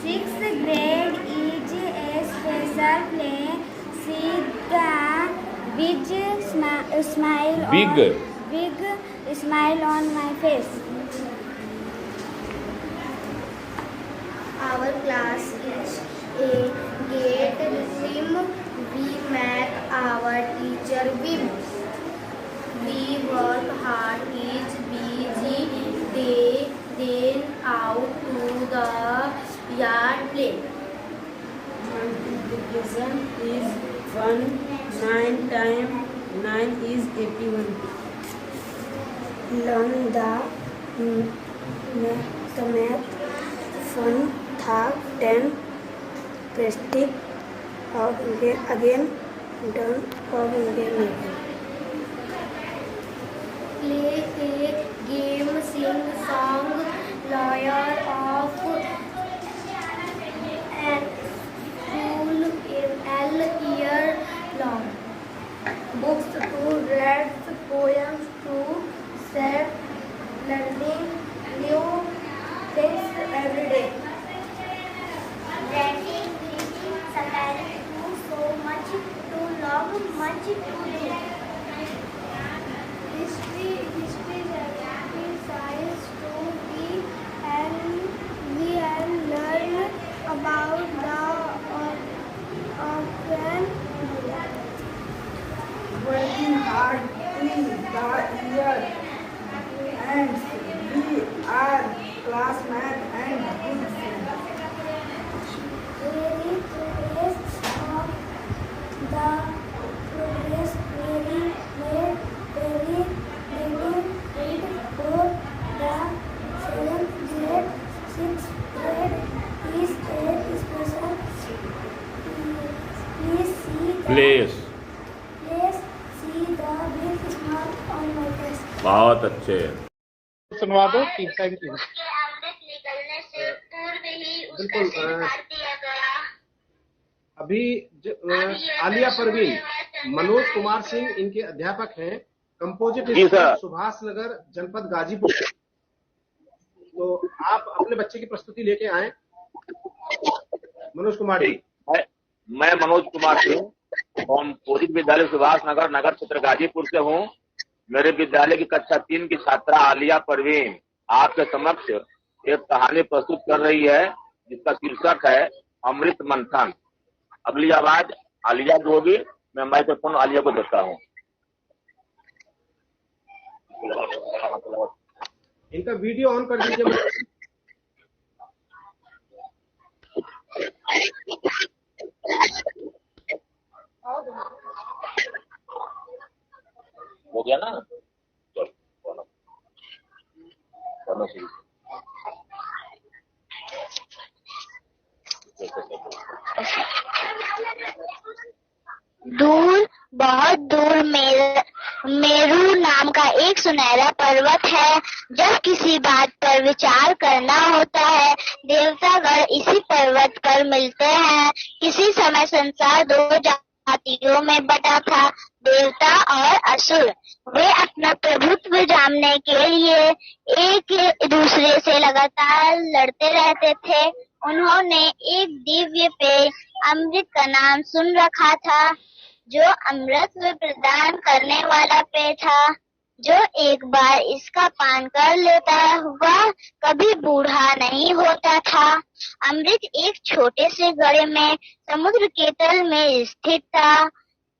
Sixth grade is a special play. See the big smile on my face. Our class is a great team. We make our teacher win. We work hard each busy day, then out to the yard play. Multiplication is 1. 9 times 9 is 81. Learn the math fun था 10 practice again done again. Play a game, sing song, lawyer of and school L year long. Books to read, poems to set, learning new things every day. Writing, reading, studying, do so much to love, much to do. History, geography, science to be, and we learn about the ocean. Working hard in the year and we are classmates and good friends. Very progress of the progress very little read for the 7th grade. 6th grade is a special. Please see the place see the big smile on my face. बहुत अच्छे। सुनवा दो 3 time 3। बिल्कुल। अभी आलिया परवीन, मनोज कुमार सिंह इनके अध्यापक हैं, composite school Subhash Nagar, जनपद गाजीपुर। तो आप अपने बच्चे की प्रस्तुति लेके आए। मनोज कुमार जी। मैं मनोज कुमार सिंह कंपोजिट विद्यालय सुभाष नगर, नगर क्षेत्र गाजीपुर से हूँ। मेरे विद्यालय की कक्षा 3 की छात्रा आलिया परवीन आपके समक्ष एक कहानी प्रस्तुत कर रही है, जिसका शीर्षक है अमृत मंथन। अगली आवाज आलिया की होगी। मैं माइक्रोफोन आलिया को देता हूँ। इनका वीडियो ऑन कर दीजिए। हो गया ना? दूर, बहुत दूर मेरू नाम का एक सुनहरा पर्वत है। जब किसी बात पर विचार करना होता है, देवतागण इसी पर्वत पर मिलते हैं। किसी समय संसार 2 जातियों में बटा था, देवता और असुर। वे अपना प्रभुत्व जानने के लिए एक दूसरे से लगातार लड़ते रहते थे। उन्होंने एक दिव्य पेय अमृत का नाम सुन रखा था, जो अमृत प्रदान करने वाला पेय था। जो एक बार इसका पान कर लेता हुआ कभी बूढ़ा नहीं होता था। अमृत एक छोटे से घड़े में समुद्र के तल में स्थित था।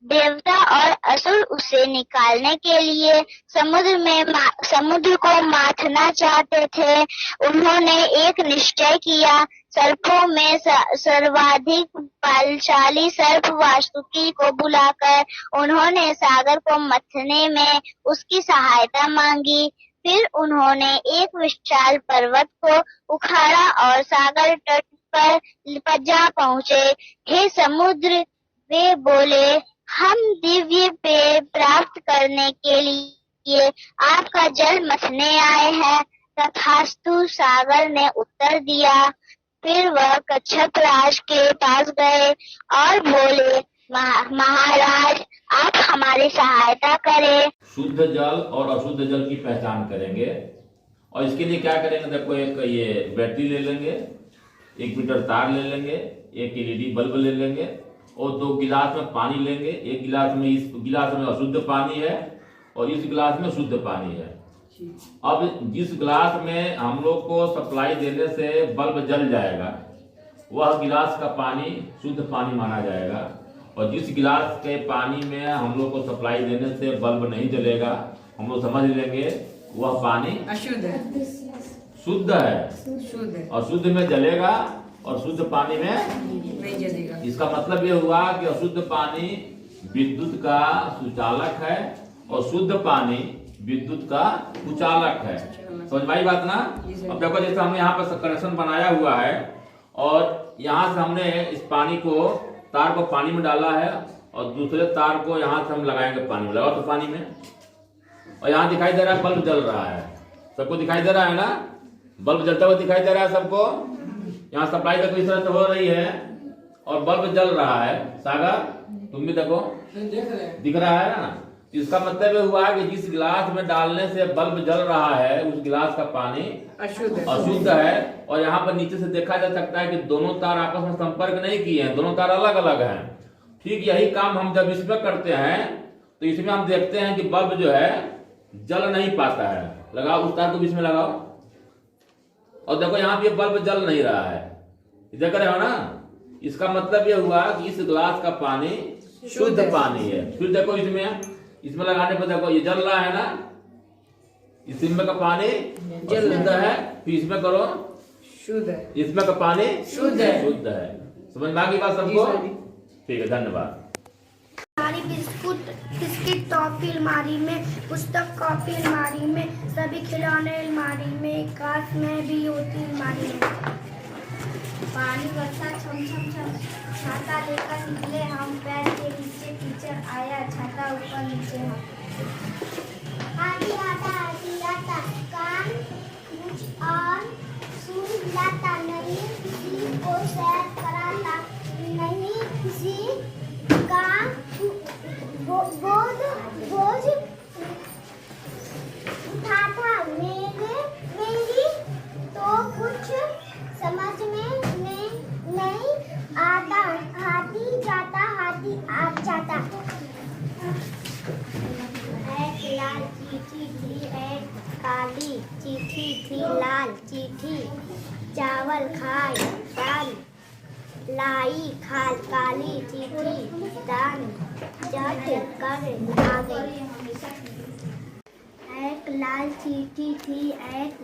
देवता और असुर उसे निकालने के लिए समुद्र को माथना चाहते थे। उन्होंने एक निश्चय किया। सर्पों में सर्वाधिक बलशाली सर्प वासुकी को बुलाकर उन्होंने सागर को मथने में उसकी सहायता मांगी। फिर उन्होंने एक विशाल पर्वत को उखाड़ा और सागर तट पर जा पहुँचे। हे समुद्र, वे बोले, हम दिव्य पेय प्राप्त करने के लिए आपका जल मथने आए हैं। तथास्तु, सागर ने उत्तर दिया। फिर वह कच्छप राज के पास गए और बोले, महाराज, आप हमारी सहायता करें। शुद्ध जल और अशुद्ध जल की पहचान करेंगे और इसके लिए क्या करेंगे? देखो, एक ये बैटरी ले लेंगे 1 मीटर तार ले लेंगे, 1 LED बल्ब ले लेंगे और 2 गिलास में पानी लेंगे। एक गिलास में, इस गिलास में अशुद्ध पानी है और इस गिलास में शुद्ध पानी है। अब जिस गिलास में हम लोग को सप्लाई देने से बल्ब जल जाएगा वह गिलास का पानी शुद्ध पानी माना जाएगा, और जिस गिलास के पानी में हम लोग को सप्लाई देने से बल्ब नहीं जलेगा हम लोग समझ लेंगे वह पानी अशुद्ध है, शुद्ध है। शुद्ध है, अशुद्ध में जलेगा और शुद्ध पानी में नहीं जलेगा। इसका मतलब ये हुआ कि अशुद्ध पानी विद्युत का सुचालक है और शुद्ध पानी विद्युत का कुचालक है। समझ में आई बात ना? अब देखो जैसे हमने यहाँ पर कनेक्शन बनाया हुआ है और यहाँ से हमने इस पानी को, तार को पानी में डाला है और दूसरे तार को यहाँ से हम लगाएंगे पानी में। लगाओ तो पानी में, और यहाँ दिखाई दे रहा है बल्ब जल रहा है, सबको दिखाई दे रहा है ना? बल्ब जलता हुआ दिखाई दे रहा है सबको। यहाँ सप्लाई देखो इस तरह से हो रही है और बल्ब जल रहा है। सागर तुम भी देखो, दिख रहा है ना? इसका मतलब ये हुआ कि जिस गिलास में डालने से बल्ब जल रहा है उस गिलास का पानी अशुद्ध है। और यहाँ पर नीचे से देखा जा सकता है कि दोनों तार आपस में संपर्क नहीं किए हैं, दोनों तार अलग अलग हैं। ठीक यही काम हम जब इसमें करते हैं तो इसमें हम देखते हैं कि बल्ब जो है जल नहीं पाता है। लगाओ उस तार को बीच में लगाओ और देखो यहाँ पे बल्ब जल नहीं रहा है, देख रहे हो ना? इसका मतलब ये हुआ कि इस गिलास का पानी शुद्ध पानी है। फिर देखो इसमें लगाने पर देखो ये जल रहा है ना, इसमें का पानी शुद्ध है। फिर इसमें करो शुद्ध है, इसमें का पानी शुद्ध है। शुद्ध है। समझ में आ गई बात सबको? ठीक है, धन्यवाद। हमारी बिस्किट टॉफी अलमारी में, पुस्तक कॉपी अलमारी में, सभी खिलौने अलमारी में, कांच में भी होती अलमारी में। पानी बरसा छम छम छम, छाता लेकर निकले हम, पैर के नीचे टीचर आया, छाता ऊपर नीचे हम। आधी आता कान कुछ और सुन लाता, नहीं किसी को सैर कराता, नहीं किसी का बोझ उठाता। मेरी तो कुछ समझ में नहीं आता, हाथी जाता हाथी आप जाता। एक लाल चिट्ठी थी, एक काली चिट्ठी थी, लाल चिट्ठी चावल खाए दाल लाई, काली चिट्ठी दान जट कर आ गई। एक लाल चिट्ठी थी, एक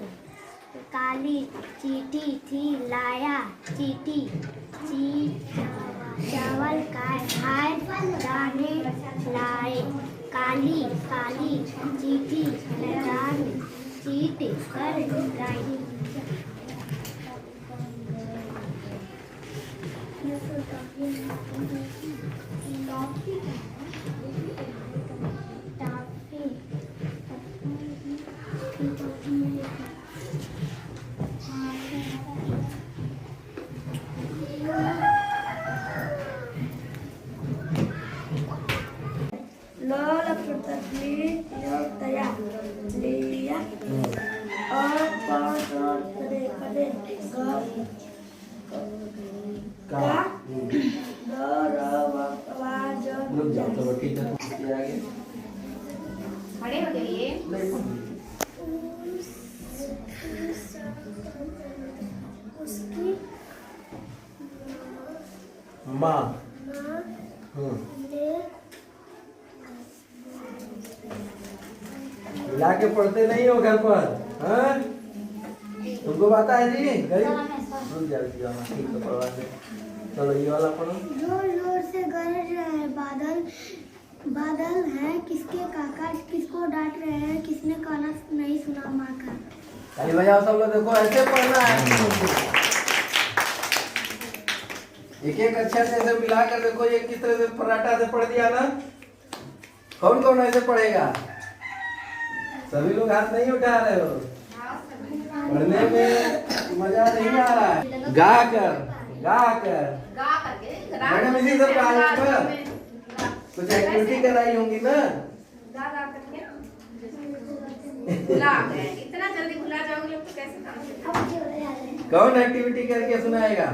काली चिट्ठी थी, लाया चिट्ठी चावल खाए दाने लाए, काली चिट्ठी दान चीट कर गई। लिया और खड़े हो जाइए। उसकी माँ मिला के पढ़ते नहीं हो घर पर? हाँ? तुमको पता है जी? रुक जाओ, ठीक है पढ़वा दे। चलो ये वाला पढ़ो। जोर जोर से गरज रहे हैं बादल है, किसके काका किसको डांट रहे हैं, किसने कहना नहीं सुना माँ का। ताली बजाओ सब लोग। देखो ऐसे पढ़ना है, एक एक अक्षर जैसे मिलाकर देखो। ये किस तरह से पराठा से पढ़ दिया ना? कौन कौन ऐसे पढ़ेगा? सभी लोग हाथ नहीं उठा रहे हो, पढ़ने में मजा नहीं आ रहा है। गा कर मैडम इसी सब का कुछ एक्टिविटी कराई होंगी ना? इतना जल्दी भुला जाओगे लोग तो कैसे काम कौन एक्टिविटी करके सुनाएगा?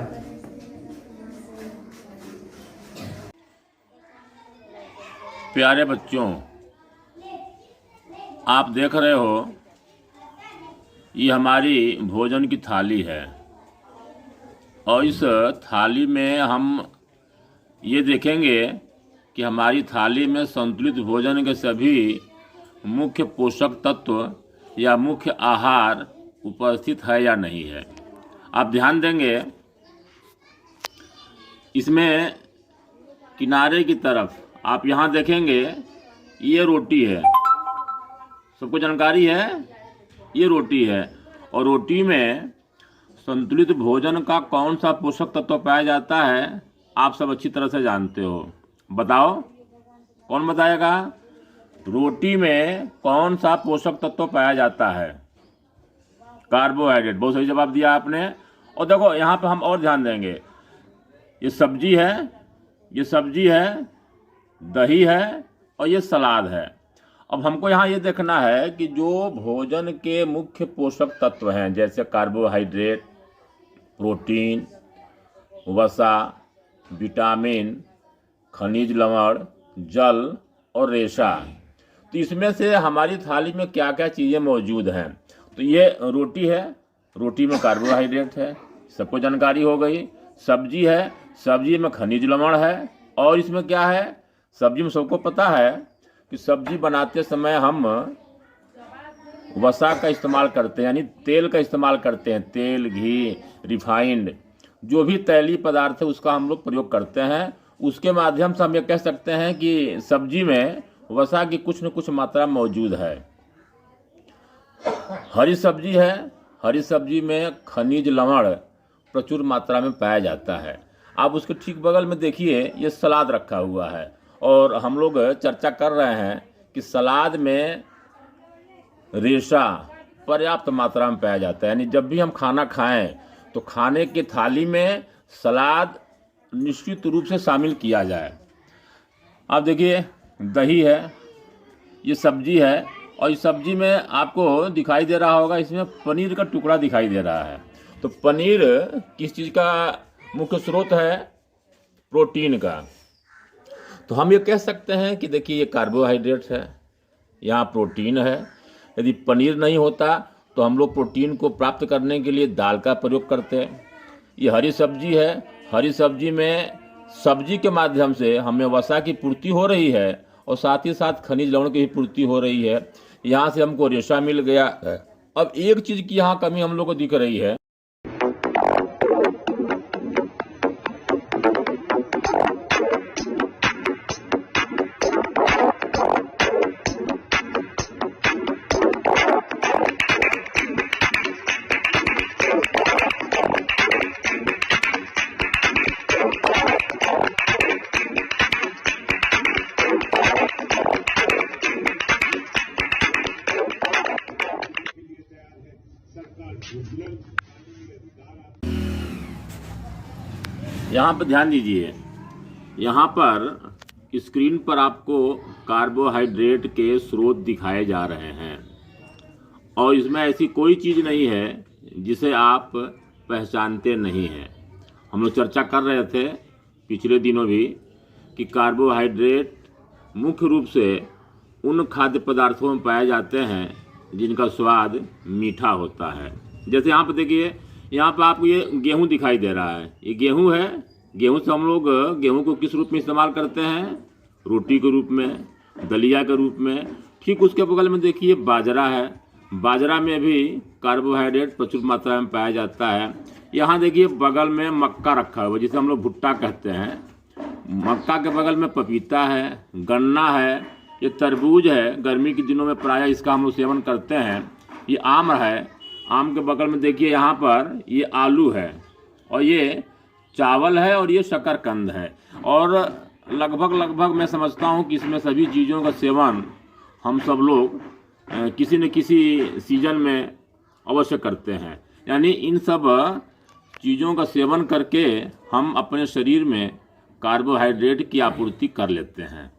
प्यारे बच्चों, आप देख रहे हो ये हमारी भोजन की थाली है और इस थाली में हम ये देखेंगे कि हमारी थाली में संतुलित भोजन के सभी मुख्य पोषक तत्व या मुख्य आहार उपस्थित है या नहीं है। आप ध्यान देंगे इसमें किनारे की तरफ आप यहाँ देखेंगे ये रोटी है, सबको जानकारी है ये रोटी है। और रोटी में संतुलित भोजन का कौन सा पोषक तत्व पाया जाता है आप सब अच्छी तरह से जानते हो। बताओ कौन बताएगा? रोटी में कौन सा पोषक तत्व पाया जाता है? कार्बोहाइड्रेट। बहुत सही जवाब दिया आपने। और देखो यहाँ पे हम और ध्यान देंगे, ये सब्जी है, ये सब्जी है, दही है और ये सलाद है। अब हमको यहाँ ये देखना है कि जो भोजन के मुख्य पोषक तत्व हैं जैसे कार्बोहाइड्रेट, प्रोटीन, वसा, विटामिन, खनिज लवण, जल और रेशा, तो इसमें से हमारी थाली में क्या क्या चीज़ें मौजूद हैं। तो ये रोटी है, रोटी में कार्बोहाइड्रेट है, सबको जानकारी हो गई। सब्जी है, सब्जी में खनिज लवण है। और इसमें क्या है? सब्जी में सबको पता है कि सब्जी बनाते समय हम वसा का इस्तेमाल करते हैं, यानी तेल का इस्तेमाल करते हैं। तेल, घी, रिफाइंड, जो भी तैलीय पदार्थ है उसका हम लोग प्रयोग करते हैं। उसके माध्यम से हम ये कह सकते हैं कि सब्जी में वसा की कुछ न कुछ मात्रा मौजूद है। हरी सब्जी है, हरी सब्जी में खनिज लवण प्रचुर मात्रा में पाया जाता है। आप उसके ठीक बगल में देखिए ये सलाद रखा हुआ है और हम लोग चर्चा कर रहे हैं कि सलाद में रेशा पर्याप्त मात्रा में पाया जाता है। यानी जब भी हम खाना खाएं तो खाने की थाली में सलाद निश्चित रूप से शामिल किया जाए। आप देखिए दही है, ये सब्जी है और इस सब्जी में आपको दिखाई दे रहा होगा इसमें पनीर का टुकड़ा दिखाई दे रहा है। तो पनीर किस चीज़ का मुख्य स्रोत है? प्रोटीन का। तो हम ये कह सकते हैं कि देखिए ये कार्बोहाइड्रेट है, यहाँ प्रोटीन है। यदि पनीर नहीं होता तो हम लोग प्रोटीन को प्राप्त करने के लिए दाल का प्रयोग करते हैं। ये हरी सब्जी है, हरी सब्जी में सब्जी के माध्यम से हमें वसा की पूर्ति हो रही है और साथ ही साथ खनिज लवण की भी पूर्ति हो रही है। यहाँ से हमको रेशा मिल गया। अब एक चीज़ की यहाँ कमी हम लोग को दिख रही है। यहाँ पर ध्यान दीजिए, यहाँ पर स्क्रीन पर आपको कार्बोहाइड्रेट के स्रोत दिखाए जा रहे हैं और इसमें ऐसी कोई चीज़ नहीं है जिसे आप पहचानते नहीं हैं। हम लोग चर्चा कर रहे थे पिछले दिनों भी कि कार्बोहाइड्रेट मुख्य रूप से उन खाद्य पदार्थों में पाए जाते हैं जिनका स्वाद मीठा होता है। जैसे यहाँ पर देखिए, यहाँ पर आपको ये गेहूँ दिखाई दे रहा है, ये गेहूँ है। गेहूँ से हम लोग गेहूँ को किस रूप में इस्तेमाल करते हैं? रोटी के रूप में, दलिया के रूप में। ठीक उसके बगल में देखिए बाजरा है, बाजरा में भी कार्बोहाइड्रेट प्रचुर मात्रा में पाया जाता है। यहाँ देखिए बगल में मक्का रखा हुआ है जिसे हम लोग भुट्टा कहते हैं। मक्का के बगल में पपीता है, गन्ना है, ये तरबूज है, गर्मी के दिनों में प्रायः इसका हम लोग सेवन करते हैं। ये आम है, आम के बगल में देखिए यहाँ पर ये आलू है और ये चावल है और ये शकरकंद है। और लगभग मैं समझता हूँ कि इसमें सभी चीज़ों का सेवन हम सब लोग किसी न किसी सीजन में अवश्य करते हैं। यानी इन सब चीज़ों का सेवन करके हम अपने शरीर में कार्बोहाइड्रेट की आपूर्ति कर लेते हैं।